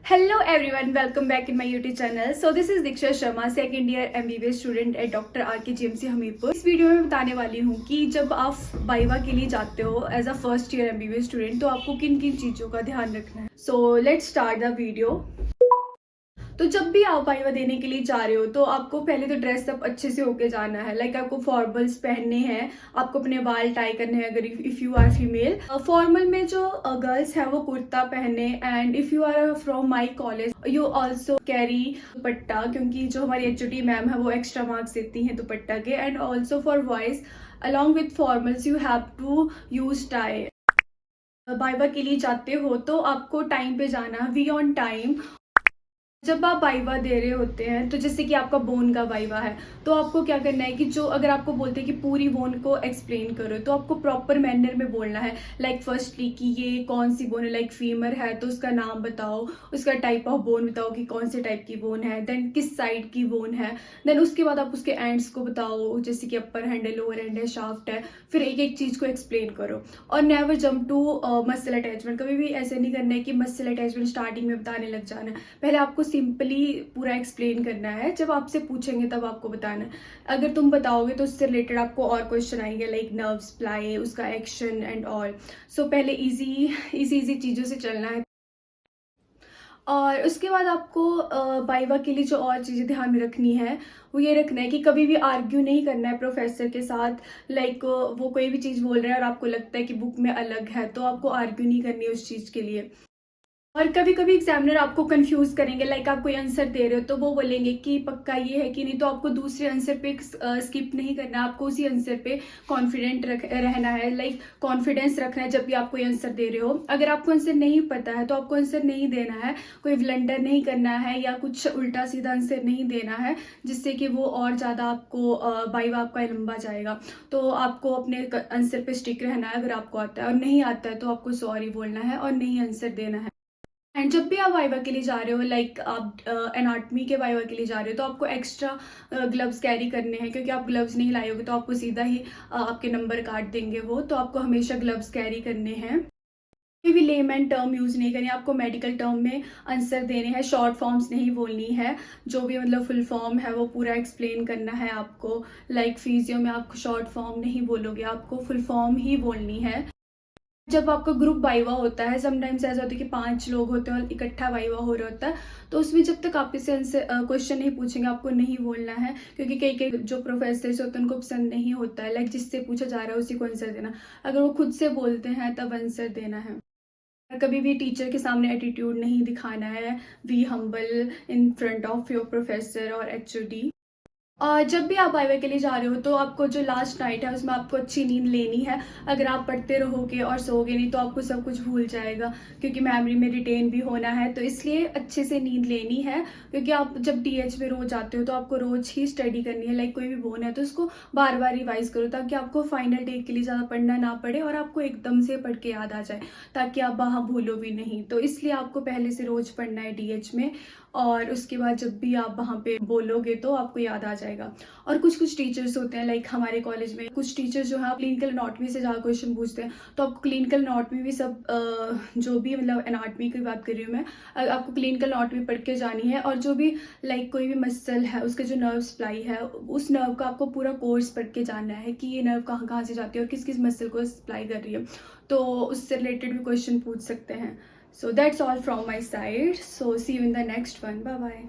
Hello everyone, welcome back in my YouTube channel. So this is Diksha Sharma, second year MBBS student at Dr. RK GMC Hamirpur. इस video में बताने वाली हूँ कि जब आप वाइवा के लिए जाते हो as a first year MBBS student तो आपको किन किन चीज़ों का ध्यान रखना है। So let's start the video. तो जब भी आप वाइवा देने के लिए जा रहे हो तो आपको पहले तो ड्रेसअप अच्छे से होके जाना है। लाइक आपको फॉर्मल्स पहनने हैं, आपको अपने बाल टाई करने हैं अगर if you are female. Formal में जो गर्ल्स हैं वो कुर्ता पहने, and if you are from my college you also carry dupatta, क्योंकि जो हमारी HOD मैम है वो एक्स्ट्रा मार्क्स देती हैं दुपट्टा के। And also for boys along with formals you have to use tie. Viva के लिए जाते हो तो आपको टाइम पे जाना, बी ऑन टाइम। जब आप वाइवा दे रहे होते हैं तो जैसे कि आपका बोन का वाइवा है तो आपको क्या करना है कि जो अगर आपको बोलते हैं कि पूरी बोन को एक्सप्लेन करो तो आपको प्रॉपर मैनर में बोलना है। लाइक फर्स्टली कि ये कौन सी बोन है, लाइक फीमर है तो उसका नाम बताओ, उसका टाइप ऑफ बोन बताओ कि कौन से टाइप की बोन है, देन किस साइड की बोन है। देन उसके बाद आप उसके एंड्स को बताओ, जैसे कि अपर हैंड है, लोअर हैंड है, शाफ्ट है। फिर एक एक चीज को एक्सप्लेन करो और never jump to muscle attachment. कभी भी ऐसे नहीं करना है कि मसल अटैचमेंट स्टार्टिंग में बताने लग जाना है। पहले आपको सिंपली पूरा एक्सप्लेन करना है, जब आपसे पूछेंगे तब आपको बताना है। अगर तुम बताओगे तो उससे रिलेटेड आपको और क्वेश्चन आएंगे, लाइक नर्व सप्लाई, उसका एक्शन एंड ऑल। सो पहले इजी चीजों से चलना है। और उसके बाद आपको वाइवा के लिए जो और चीज़ें ध्यान में रखनी है वो ये रखना है कि कभी भी आर्ग्यू नहीं करना है प्रोफेसर के साथ। लाइक वो कोई भी चीज़ बोल रहे हैं और आपको लगता है कि बुक में अलग है तो आपको आर्ग्यू नहीं करनी है उस चीज़ के लिए। और कभी कभी एग्जामिनर आपको कंफ्यूज करेंगे, लाइक आप कोई आंसर दे रहे हो तो वो बोलेंगे कि पक्का ये है कि नहीं, तो आपको दूसरे आंसर पे स्किप नहीं करना, आपको उसी आंसर पे कॉन्फिडेंट रहना है। लाइक कॉन्फिडेंस रखना है जब भी आप कोई आंसर दे रहे हो। अगर आपको आंसर नहीं पता है तो आपको आंसर नहीं देना है, कोई ब्लंडर नहीं करना है या कुछ उल्टा सीधा आंसर नहीं देना है जिससे कि वो और ज़्यादा आपको वाइवा आपका लंबा जाएगा। तो आपको अपने आंसर पे स्टिक रहना है अगर आपको आता है, और नहीं आता है तो आपको सॉरी बोलना है और नहीं आंसर देना है। एंड जब भी आप वाइवा के लिए जा रहे हो, लाइक आप एनाटमी के वाइवा के लिए जा रहे हो तो आपको एक्स्ट्रा ग्लव्स कैरी करने हैं, क्योंकि आप ग्लव्स नहीं लाए होगे तो आपको सीधा ही आपके नंबर काट देंगे वो। तो आपको हमेशा ग्लव्स कैरी करने हैं। कोई भी लेमैन टर्म यूज नहीं करनी, आपको मेडिकल टर्म में आंसर देने हैं, शॉर्ट फॉर्म्स नहीं बोलनी है। जो भी मतलब फुल फॉर्म है वो पूरा एक्सप्लेन करना है आपको। लाइक फिजियो में आप शॉर्ट फॉर्म नहीं बोलोगे, आपको फुल फॉर्म ही बोलनी है। जब आपका ग्रुप वाइवा होता है, समटाइम्स ऐसा होता है कि 5 लोग होते हैं और इकट्ठा वाइवा हो रहा होता है, तो उसमें जब तक आप इससे आंसर क्वेश्चन नहीं पूछेंगे आपको नहीं बोलना है, क्योंकि कई कई जो प्रोफेसर्स होते हैं उनको पसंद नहीं होता है लाइक जिससे पूछा जा रहा है उसी को आंसर देना। अगर वो खुद से बोलते हैं तब आंसर देना है। कभी भी टीचर के सामने एटीट्यूड नहीं दिखाना है। Be humble in front of your professor और HOD। और जब भी आप वाइवा के लिए जा रहे हो तो आपको जो लास्ट नाइट है उसमें आपको अच्छी नींद लेनी है। अगर आप पढ़ते रहोगे और सोओगे नहीं तो आपको सब कुछ भूल जाएगा, क्योंकि मेमोरी में रिटेन भी होना है। तो इसलिए अच्छे से नींद लेनी है, क्योंकि आप जब DH में रोज आते हो तो आपको रोज ही स्टडी करनी है। लाइक कोई भी बोन है तो उसको बार बार रिवाइज करो ताकि आपको फाइनल डे के लिए ज़्यादा पढ़ना ना पड़े और आपको एकदम से पढ़ के याद आ जाए, ताकि आप वहाँ भूलो भी नहीं। तो इसलिए आपको पहले से रोज पढ़ना है DH में, और उसके बाद जब भी आप वहाँ पे बोलोगे तो आपको याद आ जाएगा। और कुछ कुछ टीचर्स होते हैं, लाइक हमारे कॉलेज में कुछ टीचर्स जो है क्लिनिकल एनाटॉमी से ज़्यादा क्वेश्चन पूछते हैं। तो आपको क्लिनिकल एनाटॉमी भी सब जो भी मतलब एनाटॉमी की बात कर रही हूँ मैं, आपको क्लिनिकल एनाटॉमी पढ़ के जानी है। और जो भी लाइक कोई भी मसल है उसके जो नर्व सप्लाई है उस नर्व का आपको पूरा कोर्स पढ़ के जानना है कि ये नर्व कहाँ कहाँ से जाती है और किस किस मसल को सप्लाई कर रही है। तो उससे रिलेटेड भी क्वेश्चन पूछ सकते हैं। So that's all from my side. So see you in the next one. Bye bye.